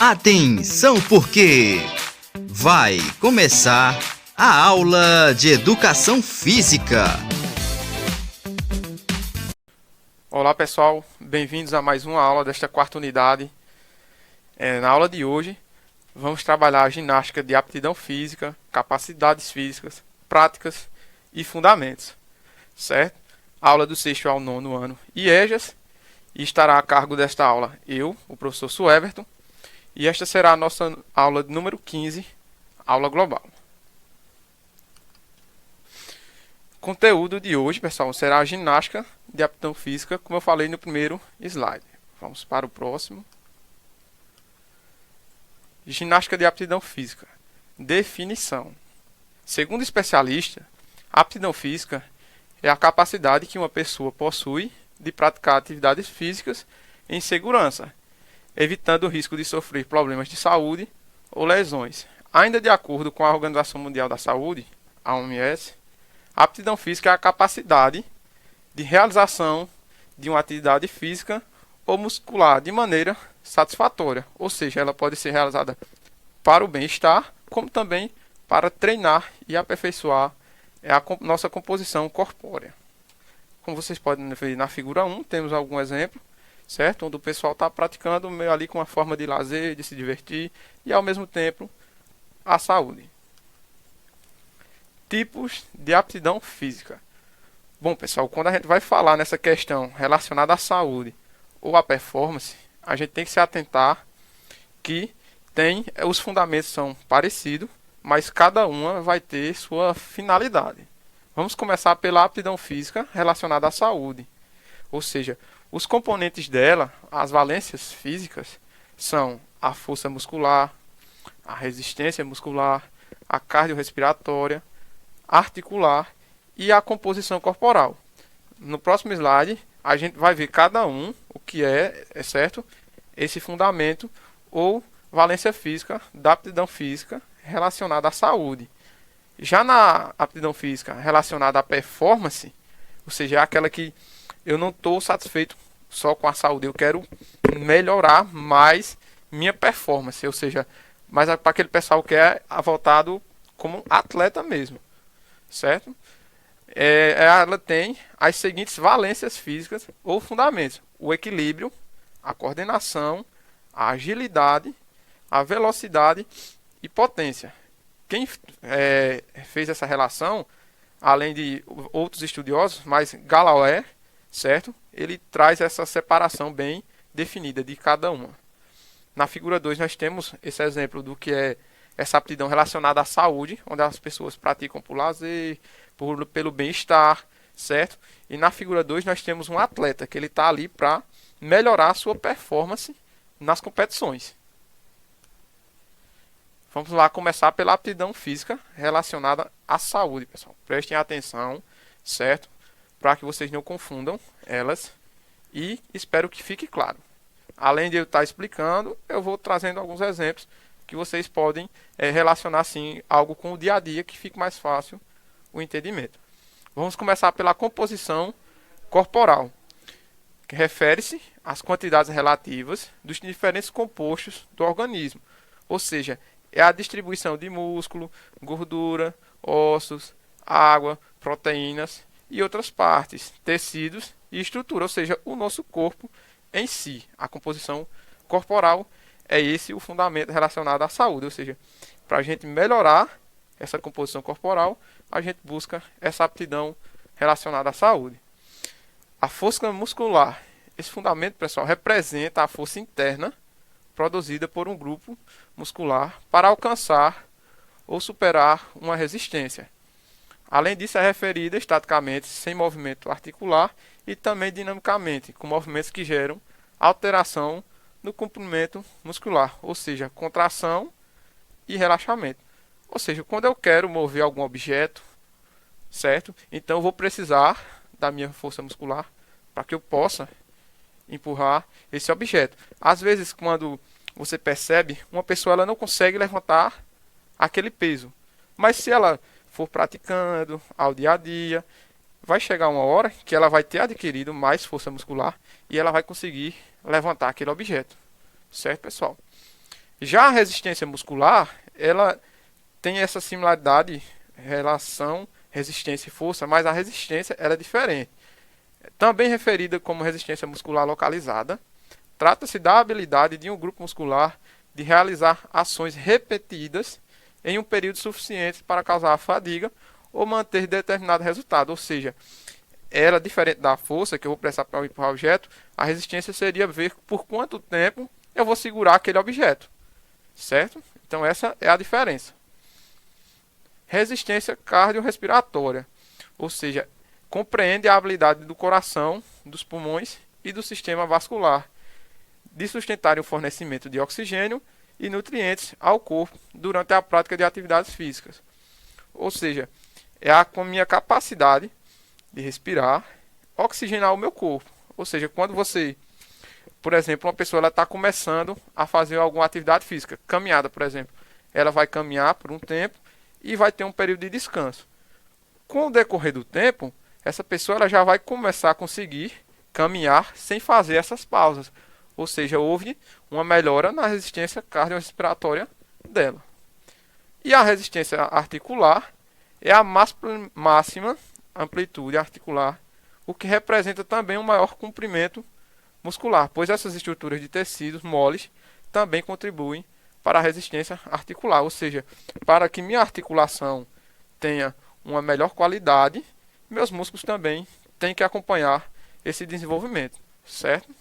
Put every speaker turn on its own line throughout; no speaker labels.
Atenção, porque vai começar a aula de Educação Física.
Olá pessoal, bem-vindos a mais uma aula desta quarta unidade. Na aula de hoje, vamos trabalhar a ginástica de aptidão física, capacidades físicas, práticas e fundamentos, certo? Aula do 6º ao 9º ano IEJAS, e estará a cargo desta aula eu, o professor Sueverton, e esta será a nossa aula número 15, aula global. O conteúdo de hoje, pessoal, será a ginástica de aptidão física, como eu falei no primeiro slide. Vamos para o próximo. Ginástica de aptidão física. Definição. Segundo especialista, a aptidão física é a capacidade que uma pessoa possui de praticar atividades físicas em segurança, evitando o risco de sofrer problemas de saúde ou lesões. Ainda de acordo com a Organização Mundial da Saúde, a OMS, a aptidão física é a capacidade de realização de uma atividade física ou muscular de maneira satisfatória, ou seja, ela pode ser realizada para o bem-estar, como também para treinar e aperfeiçoar a nossa composição corpórea. Como vocês podem ver na figura 1, temos algum exemplo, certo? Onde o pessoal está praticando meio ali com uma forma de lazer, de se divertir e ao mesmo tempo a saúde. Tipos de aptidão física. Bom, pessoal, quando a gente vai falar nessa questão relacionada à saúde ou à performance, a gente tem que se atentar que os fundamentos são parecidos, mas cada uma vai ter sua finalidade. Vamos começar pela aptidão física relacionada à saúde. Ou seja, os componentes dela, as valências físicas, são a força muscular, a resistência muscular, a cardiorrespiratória, articular e a composição corporal. No próximo slide, a gente vai ver cada um, o que é certo? Esse fundamento ou valência física da aptidão física relacionada à saúde. Já na aptidão física relacionada à performance, ou seja, é aquela que eu não estou satisfeito só com a saúde, eu quero melhorar mais minha performance, ou seja, mais para aquele pessoal que é voltado como atleta mesmo, certo? Ela tem as seguintes valências físicas ou fundamentos: o equilíbrio, a coordenação, a agilidade, a velocidade e potência. Quem fez essa relação, além de outros estudiosos, mas Gallauer, certo? Ele traz essa separação bem definida de cada uma. Na figura 2 nós temos esse exemplo do que é essa aptidão relacionada à saúde, onde as pessoas praticam por lazer, pelo bem-estar, certo? E na figura 2 nós temos um atleta que ele está ali para melhorar a sua performance nas competições. Vamos lá começar pela aptidão física relacionada à saúde, pessoal. Prestem atenção, certo? Para que vocês não confundam elas e espero que fique claro. Além de eu estar explicando, eu vou trazendo alguns exemplos que vocês podem relacionar assim algo com o dia a dia, que fique mais fácil o entendimento. Vamos começar pela composição corporal, que refere-se às quantidades relativas dos diferentes compostos do organismo, ou seja, é a distribuição de músculo, gordura, ossos, água, proteínas e outras partes, tecidos e estrutura, ou seja, o nosso corpo em si. A composição corporal é esse o fundamento relacionado à saúde, ou seja, para a gente melhorar essa composição corporal, a gente busca essa aptidão relacionada à saúde. A força muscular. Esse fundamento, pessoal, representa a força interna produzida por um grupo muscular para alcançar ou superar uma resistência. Além disso, é referida estaticamente, sem movimento articular, e também dinamicamente, com movimentos que geram alteração no comprimento muscular, ou seja, contração e relaxamento. Ou seja, quando eu quero mover algum objeto, certo? Então eu vou precisar da minha força muscular para que eu possa empurrar esse objeto. Às vezes, quando você percebe, uma pessoa ela não consegue levantar aquele peso. Mas se ela for praticando ao dia a dia, vai chegar uma hora que ela vai ter adquirido mais força muscular e ela vai conseguir levantar aquele objeto. Certo, pessoal? Já a resistência muscular, ela tem essa similaridade, relação resistência e força, mas a resistência ela é diferente. Também referida como resistência muscular localizada, trata-se da habilidade de um grupo muscular de realizar ações repetidas em um período suficiente para causar fadiga ou manter determinado resultado. Ou seja, ela diferente da força que eu vou prestar para empurrar o objeto, a resistência seria ver por quanto tempo eu vou segurar aquele objeto, certo? Então essa é a diferença. Resistência cardiorrespiratória, ou seja, compreende a habilidade do coração, dos pulmões e do sistema vascular de sustentarem o fornecimento de oxigênio e nutrientes ao corpo durante a prática de atividades físicas. Ou seja, é a minha capacidade de respirar, oxigenar o meu corpo. Ou seja, quando você, por exemplo, uma pessoa está começando a fazer alguma atividade física, caminhada, por exemplo, ela vai caminhar por um tempo e vai ter um período de descanso. Com o decorrer do tempo, essa pessoa ela já vai começar a conseguir caminhar sem fazer essas pausas. Ou seja, houve uma melhora na resistência cardiorrespiratória dela. E a resistência articular é a máxima amplitude articular, o que representa também um maior comprimento muscular, pois essas estruturas de tecidos moles também contribuem para a resistência articular, ou seja, para que minha articulação tenha uma melhor qualidade, meus músculos também têm que acompanhar esse desenvolvimento, certo?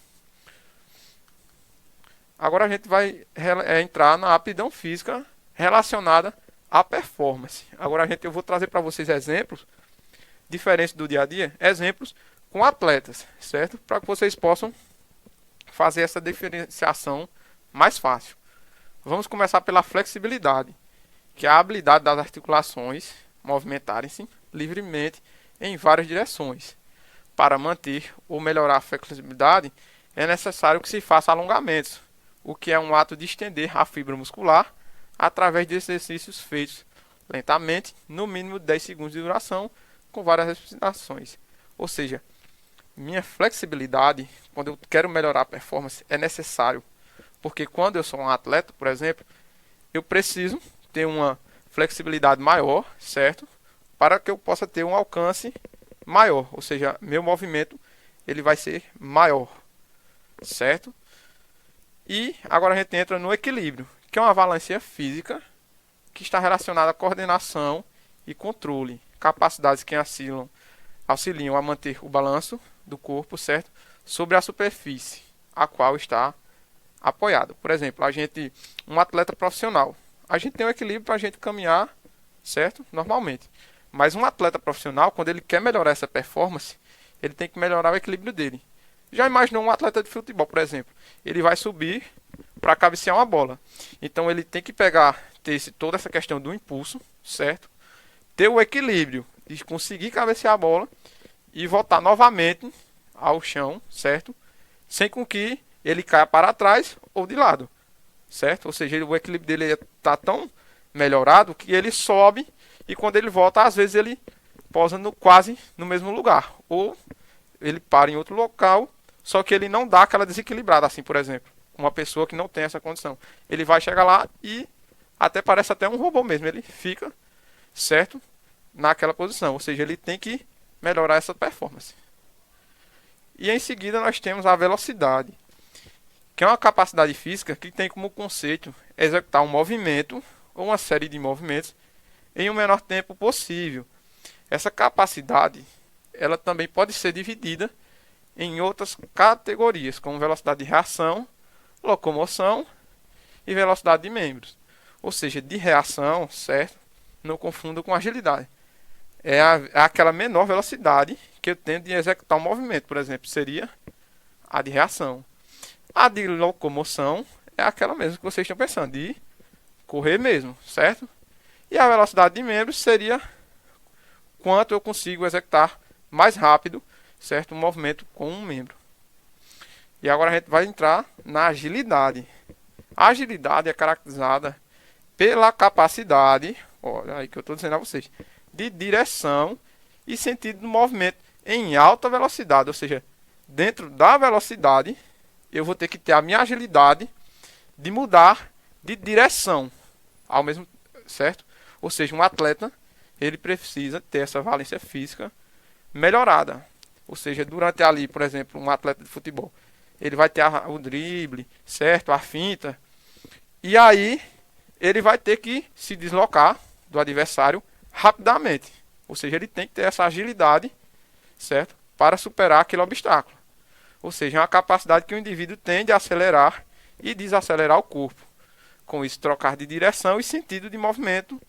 Agora a gente vai entrar na aptidão física relacionada à performance. Agora eu vou trazer para vocês exemplos diferentes do dia a dia, exemplos com atletas, certo? Para que vocês possam fazer essa diferenciação mais fácil. Vamos começar pela flexibilidade, que é a habilidade das articulações movimentarem-se livremente em várias direções. Para manter ou melhorar a flexibilidade, é necessário que se faça alongamentos, o que é um ato de estender a fibra muscular através de exercícios feitos lentamente, no mínimo 10 segundos de duração, com várias respirações. Ou seja, minha flexibilidade, quando eu quero melhorar a performance, é necessário. Porque quando eu sou um atleta, por exemplo, eu preciso ter uma flexibilidade maior, certo? Para que eu possa ter um alcance maior. Ou seja, meu movimento ele vai ser maior, certo? E agora a gente entra no equilíbrio, que é uma valência física que está relacionada à coordenação e controle, capacidades que auxiliam a manter o balanço do corpo, certo, sobre a superfície a qual está apoiado. Por exemplo, um atleta profissional, a gente tem um equilíbrio para a gente caminhar, certo, normalmente. Mas um atleta profissional, quando ele quer melhorar essa performance, ele tem que melhorar o equilíbrio dele. Já imaginou um atleta de futebol, por exemplo? Ele vai subir para cabecear uma bola. Então ele tem que ter toda essa questão do impulso, certo? Ter o equilíbrio de conseguir cabecear a bola e voltar novamente ao chão, certo? Sem com que ele caia para trás ou de lado, certo? Ou seja, o equilíbrio dele está tão melhorado que ele sobe e quando ele volta, às vezes ele posa quase no mesmo lugar. Ou ele para em outro local, só que ele não dá aquela desequilibrada, assim, por exemplo. Uma pessoa que não tem essa condição. Ele vai chegar lá e parece até um robô mesmo. Ele fica, certo, naquela posição. Ou seja, ele tem que melhorar essa performance. E em seguida nós temos a velocidade, que é uma capacidade física que tem como conceito executar um movimento ou uma série de movimentos em um menor tempo possível. Essa capacidade ela também pode ser dividida em outras categorias, como velocidade de reação, locomoção e velocidade de membros. Ou seja, de reação, certo? Não confunda com agilidade. É aquela menor velocidade que eu tenho de executar um movimento, por exemplo, seria a de reação. A de locomoção é aquela mesmo que vocês estão pensando, de correr mesmo, certo? E a velocidade de membros seria quanto eu consigo executar mais rápido, certo? Um movimento com um membro. E agora a gente vai entrar na agilidade. A agilidade é caracterizada pela capacidade, olha aí que eu estou dizendo a vocês, de direção e sentido do movimento em alta velocidade. Ou seja, dentro da velocidade, eu vou ter que ter a minha agilidade de mudar de direção ao mesmo, certo? Ou seja, um atleta, ele precisa ter essa valência física melhorada. Ou seja, durante ali, por exemplo, um atleta de futebol, ele vai ter o drible, certo? A finta. E aí, ele vai ter que se deslocar do adversário rapidamente. Ou seja, ele tem que ter essa agilidade, certo? Para superar aquele obstáculo. Ou seja, é uma capacidade que o indivíduo tem de acelerar e desacelerar o corpo. Com isso, trocar de direção e sentido de movimento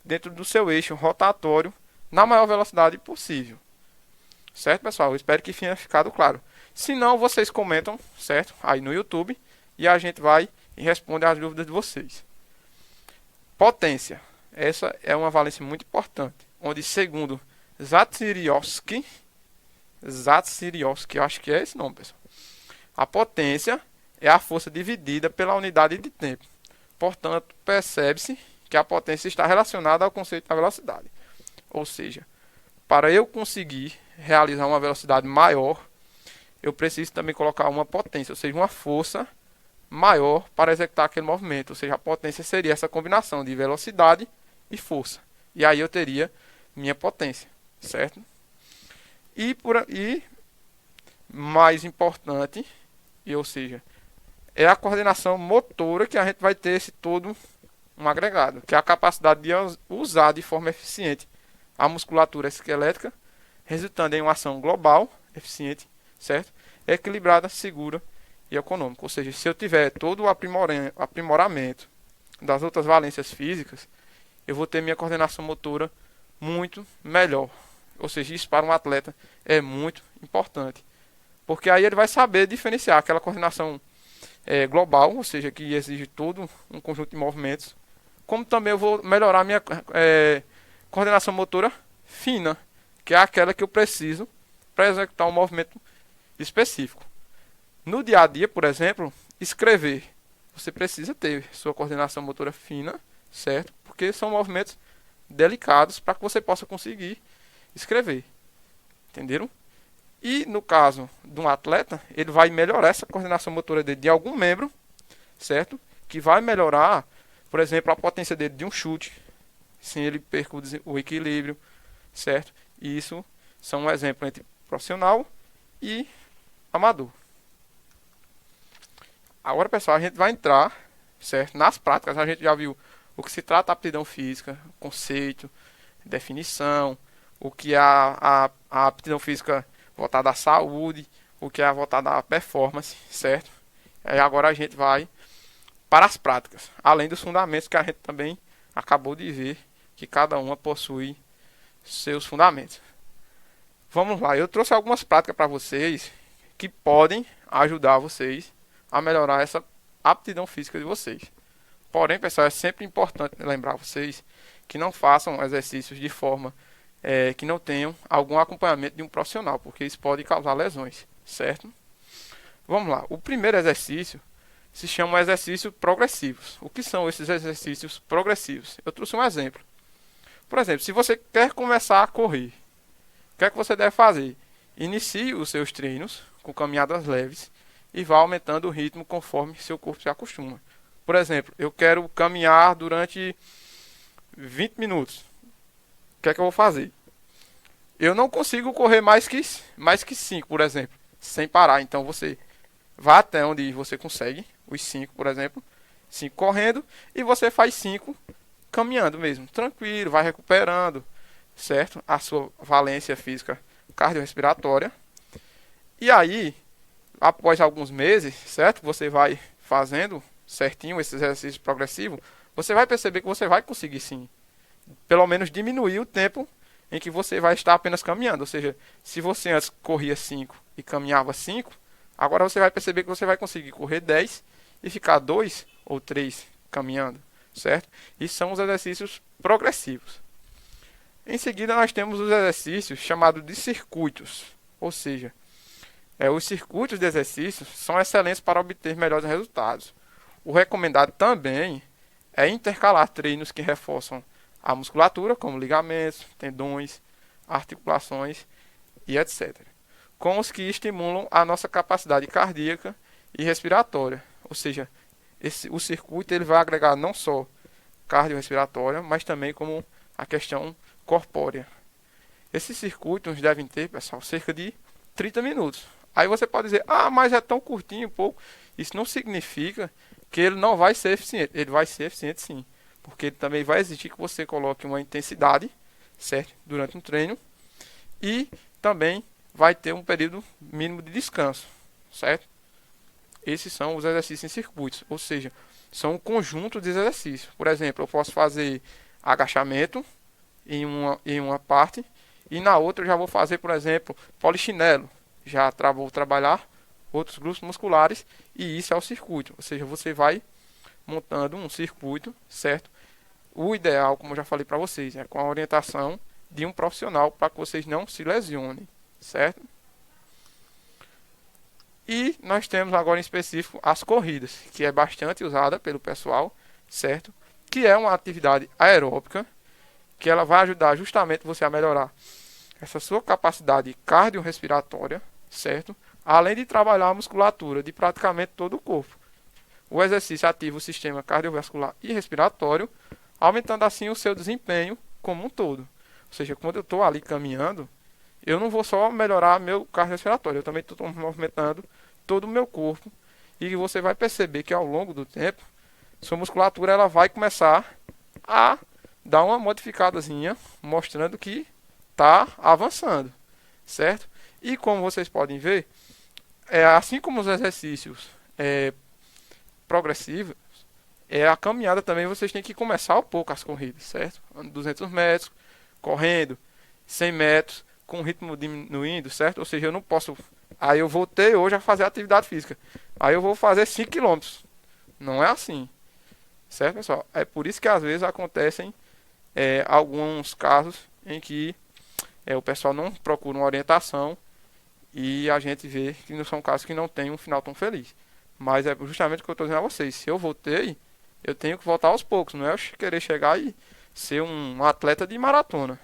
dentro do seu eixo rotatório na maior velocidade possível. Certo, pessoal? Eu espero que tenha ficado claro. Se não, vocês comentam, certo? Aí no YouTube e a gente vai e responde as dúvidas de vocês. Potência. Essa é uma valência muito importante. Onde, segundo Zatsiriovski, eu acho que é esse nome, pessoal. A potência é a força dividida pela unidade de tempo. Portanto, percebe-se que a potência está relacionada ao conceito da velocidade. Ou seja, para eu conseguir realizar uma velocidade maior, eu preciso também colocar uma potência, ou seja, uma força maior para executar aquele movimento. Ou seja, a potência seria essa combinação de velocidade e força. E aí eu teria minha potência, certo? E mais importante, ou seja, é a coordenação motora, que a gente vai ter esse todo um agregado, que é a capacidade de usar de forma eficiente a musculatura esquelética, resultando em uma ação global, eficiente, certo? Equilibrada, segura e econômica. Ou seja, se eu tiver todo o aprimoramento das outras valências físicas, eu vou ter minha coordenação motora muito melhor. Ou seja, isso para um atleta é muito importante. Porque aí ele vai saber diferenciar aquela coordenação global, ou seja, que exige todo um conjunto de movimentos, como também eu vou melhorar minha coordenação motora fina, que é aquela que eu preciso para executar um movimento específico. No dia a dia, por exemplo, escrever, você precisa ter sua coordenação motora fina, certo? Porque são movimentos delicados para que você possa conseguir escrever. Entenderam? E no caso de um atleta, ele vai melhorar essa coordenação motora dele de algum membro, certo? Que vai melhorar, por exemplo, a potência dele de um chute, sem ele perder o equilíbrio, certo? E isso são um exemplo entre profissional e amador. Agora, pessoal, a gente vai entrar, certo? Nas práticas, a gente já viu o que se trata a aptidão física, conceito, definição, o que é a aptidão física voltada à saúde, o que é voltada à performance, certo? Aí agora a gente vai para as práticas, além dos fundamentos que a gente também acabou de ver, que cada uma possui seus fundamentos. Vamos lá, eu trouxe algumas práticas para vocês que podem ajudar vocês a melhorar essa aptidão física de vocês. Porém, pessoal, é sempre importante lembrar vocês que não façam exercícios de forma que não tenham algum acompanhamento de um profissional, porque isso pode causar lesões, certo? Vamos lá, o primeiro exercício se chama exercícios progressivos. O que são esses exercícios progressivos? Eu trouxe um exemplo. Por exemplo, se você quer começar a correr, o que é que você deve fazer? Inicie os seus treinos com caminhadas leves e vá aumentando o ritmo conforme seu corpo se acostuma. Por exemplo, eu quero caminhar durante 20 minutos. O que é que eu vou fazer? Eu não consigo correr mais que 5, por exemplo, sem parar. Então você vai até onde você consegue, os 5, por exemplo, 5 correndo, e você faz 5 caminhando mesmo, tranquilo, vai recuperando, certo? A sua valência física cardiorrespiratória. E aí, após alguns meses, certo? Você vai fazendo certinho esse exercício progressivo, você vai perceber que você vai conseguir sim, pelo menos diminuir o tempo em que você vai estar apenas caminhando. Ou seja, se você antes corria 5 e caminhava 5, agora você vai perceber que você vai conseguir correr 10 e ficar 2 ou 3 caminhando, certo? E são os exercícios progressivos. Em seguida, nós temos os exercícios chamados de circuitos. Ou seja, os circuitos de exercícios são excelentes para obter melhores resultados. O recomendado também é intercalar treinos que reforçam a musculatura, como ligamentos, tendões, articulações e etc., com os que estimulam a nossa capacidade cardíaca e respiratória. Ou seja, o circuito ele vai agregar não só cardiorrespiratória, mas também como a questão corpórea. Esses circuitos devem ter, pessoal, cerca de 30 minutos. Aí você pode dizer, mas é tão curtinho, pouco. Isso não significa que ele não vai ser eficiente. Ele vai ser eficiente sim, porque ele também vai exigir que você coloque uma intensidade, certo? Durante um treino. E também vai ter um período mínimo de descanso, certo? Esses são os exercícios em circuitos, ou seja, são um conjunto de exercícios. Por exemplo, eu posso fazer agachamento em uma parte e na outra eu já vou fazer, por exemplo, polichinelo. Já vou trabalhar outros grupos musculares e isso é o circuito. Ou seja, você vai montando um circuito, certo? O ideal, como eu já falei para vocês, é com a orientação de um profissional para que vocês não se lesionem, certo? E nós temos agora em específico as corridas, que é bastante usada pelo pessoal, certo? Que é uma atividade aeróbica, que ela vai ajudar justamente você a melhorar essa sua capacidade cardiorrespiratória, certo? Além de trabalhar a musculatura de praticamente todo o corpo. O exercício ativa o sistema cardiovascular e respiratório, aumentando assim o seu desempenho como um todo. Ou seja, quando eu estou ali caminhando, eu não vou só melhorar meu cardiorrespiratório, eu também estou movimentando todo o meu corpo. E você vai perceber que ao longo do tempo, sua musculatura ela vai começar a dar uma modificadazinha, mostrando que está avançando, certo? E como vocês podem ver, assim como os exercícios progressivos, a caminhada também vocês têm que começar um pouco as corridas, certo? 200 metros, correndo, 100 metros, com o ritmo diminuindo, certo? Ou seja, eu não posso... Aí eu voltei hoje a fazer atividade física. Aí eu vou fazer 5 quilômetros. Não é assim, certo, pessoal? É por isso que às vezes acontecem alguns casos em que o pessoal não procura uma orientação e a gente vê que não são casos que não tem um final tão feliz. Mas é justamente o que eu estou dizendo a vocês. Se eu voltei, eu tenho que voltar aos poucos. Não é eu querer chegar e ser um atleta de maratona.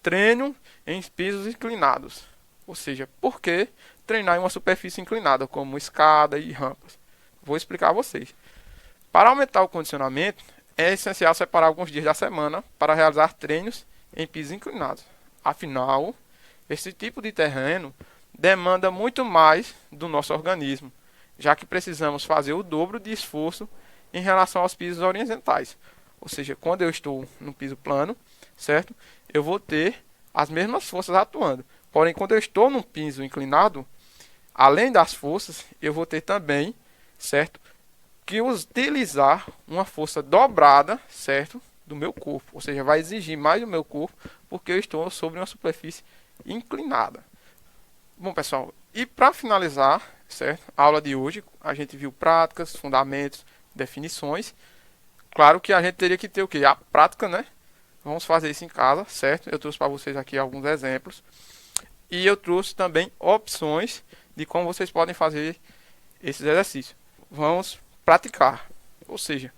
Treino em pisos inclinados. Ou seja, por que treinar em uma superfície inclinada, como escada e rampas? Vou explicar a vocês. Para aumentar o condicionamento, é essencial separar alguns dias da semana para realizar treinos em pisos inclinados. Afinal, esse tipo de terreno demanda muito mais do nosso organismo, já que precisamos fazer o dobro de esforço em relação aos pisos horizontais. Ou seja, quando eu estou no piso plano, certo? Eu vou ter as mesmas forças atuando. Porém, quando eu estou num piso inclinado, além das forças, eu vou ter também, certo? Que utilizar uma força dobrada, certo? Do meu corpo. Ou seja, vai exigir mais do meu corpo, porque eu estou sobre uma superfície inclinada. Bom, pessoal, e para finalizar, certo? A aula de hoje, a gente viu práticas, fundamentos, definições. Claro que a gente teria que ter o quê? A prática, né? Vamos fazer isso em casa, certo? Eu trouxe para vocês aqui alguns exemplos. E eu trouxe também opções de como vocês podem fazer esses exercícios. Vamos praticar. Ou seja,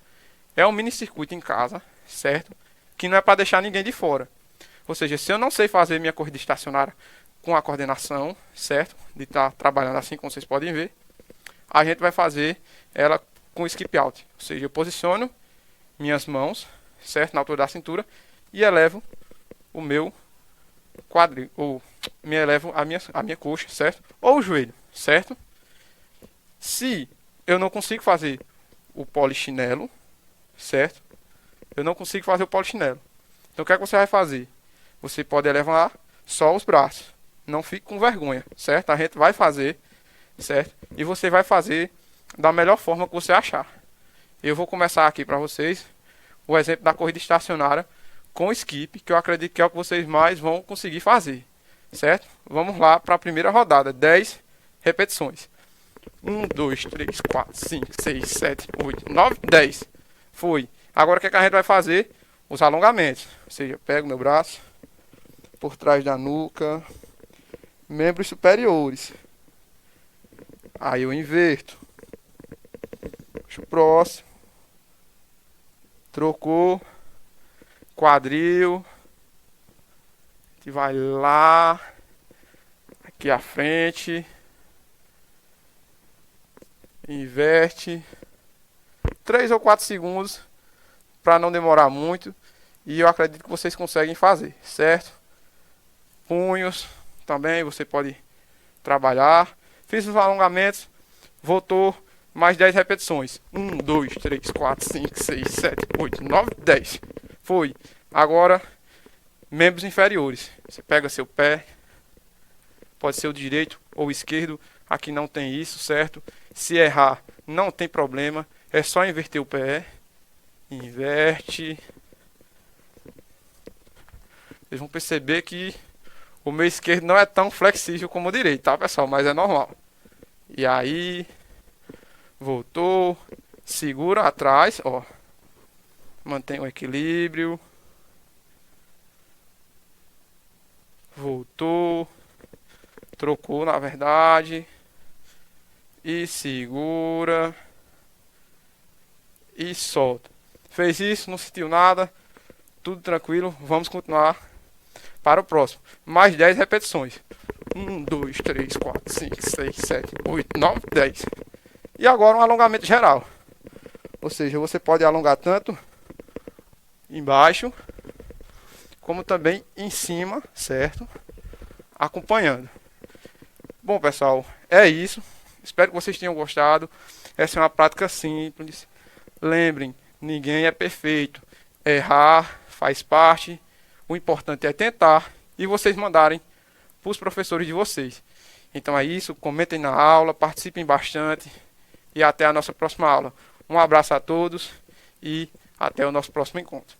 é um mini circuito em casa, certo? Que não é para deixar ninguém de fora. Ou seja, se eu não sei fazer minha corrida estacionária com a coordenação, certo? De estar trabalhando assim como vocês podem ver, a gente vai fazer ela com skip out. Ou seja, eu posiciono minhas mãos, certo? Na altura da cintura e elevo o meu quadril, ou me elevo a minha coxa, certo? Ou o joelho, certo? Se eu não consigo fazer o polichinelo, certo? Eu não consigo fazer o polichinelo. Então o que é que você vai fazer? Você pode elevar só os braços. Não fique com vergonha, certo? A gente vai fazer, certo? E você vai fazer da melhor forma que você achar. Eu vou começar aqui para vocês o exemplo da corrida estacionária com skip, que eu acredito que é o que vocês mais vão conseguir fazer, certo? Vamos lá para a primeira rodada, 10 repetições. 1, 2, 3, 4, 5, 6, 7, 8, 9, 10. Foi. Agora o que a gente vai fazer? Os alongamentos. Ou seja, eu pego meu braço por trás da nuca, membros superiores. Aí eu inverto. Puxo o próximo. Trocou. Quadril. A gente vai lá. Aqui à frente. Inverte. 3 ou 4 segundos para não demorar muito. E eu acredito que vocês conseguem fazer, certo? Punhos também você pode trabalhar. Fiz os alongamentos, voltou mais 10 repetições. 1, 2, 3, 4, 5, 6, 7, 8, 9, 10. Foi. Agora, membros inferiores. Você pega seu pé, pode ser o direito ou o esquerdo. Aqui não tem isso, certo? Se errar, não tem problema. É só inverter o pé. Inverte. Vocês vão perceber que o meu esquerdo não é tão flexível como o direito, tá, pessoal? Mas é normal. E aí, voltou, segura atrás, ó. Mantém o equilíbrio. Voltou, trocou na verdade. E segura. E solta. Fez isso, não sentiu nada. Tudo tranquilo, vamos continuar para o próximo. Mais 10 repetições. 1, 2, 3, 4, 5, 6, 7, 8, 9, 10. E agora um alongamento geral. Ou seja, você pode alongar tanto embaixo, como também em cima, certo? Acompanhando. Bom, pessoal, é isso. Espero que vocês tenham gostado. Essa é uma prática simples. Lembrem, ninguém é perfeito. Errar faz parte. O importante é tentar e vocês mandarem para os professores de vocês. Então é isso, comentem na aula, participem bastante e até a nossa próxima aula. Um abraço a todos e até o nosso próximo encontro.